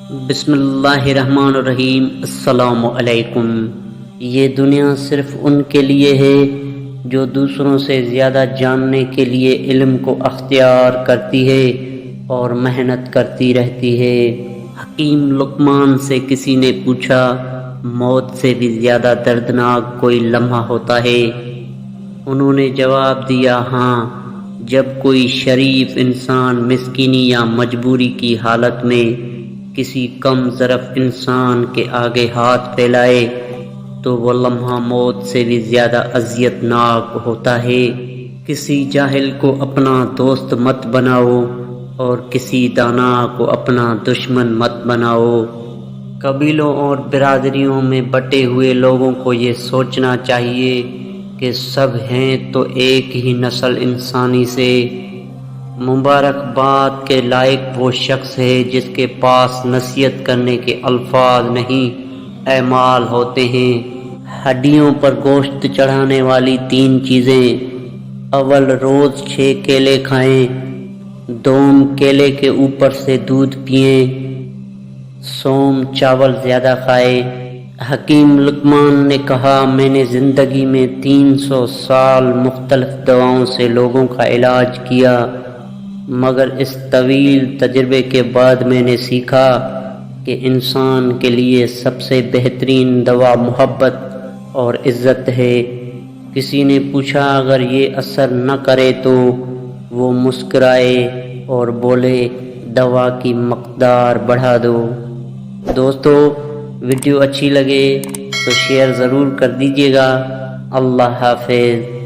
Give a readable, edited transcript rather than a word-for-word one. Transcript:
بسم اللہ الرحمن الرحیم۔ السلام علیکم۔ یہ دنیا صرف ان کے لیے ہے جو دوسروں سے زیادہ جاننے کے لیے علم کو اختیار کرتی ہے اور محنت کرتی رہتی ہے۔ حکیم لقمان سے کسی نے پوچھا، موت سے بھی زیادہ دردناک کوئی لمحہ ہوتا ہے؟ انہوں نے جواب دیا، ہاں، جب کوئی شریف انسان مسکینی یا مجبوری کی حالت میں کسی کم ظرف انسان کے آگے ہاتھ پھیلائے تو وہ لمحہ موت سے بھی زیادہ اذیت ناک ہوتا ہے۔ کسی جاہل کو اپنا دوست مت بناؤ اور کسی دانا کو اپنا دشمن مت بناؤ۔ قبیلوں اور برادریوں میں بٹے ہوئے لوگوں کو یہ سوچنا چاہیے کہ سب ہیں تو ایک ہی نسل انسانی سے۔ مبارکباد کے لائق وہ شخص ہے جس کے پاس نصیحت کرنے کے الفاظ نہیں، اعمال ہوتے ہیں۔ ہڈیوں پر گوشت چڑھانے والی 3 چیزیں: اول، روز 6 کیلے کھائیں، دوم، کیلے کے اوپر سے دودھ پئیں، سوم، چاول زیادہ کھائیں۔ حکیم لقمان نے کہا، میں نے زندگی میں 300 سال مختلف دواؤں سے لوگوں کا علاج کیا، مگر اس طویل تجربے کے بعد میں نے سیکھا کہ انسان کے لیے سب سے بہترین دوا محبت اور عزت ہے۔ کسی نے پوچھا، اگر یہ اثر نہ کرے تو؟ وہ مسکرائے اور بولے، دوا کی مقدار بڑھا دو۔ دوستو، ویڈیو اچھی لگے تو شیئر ضرور کر دیجیے گا۔ اللہ حافظ۔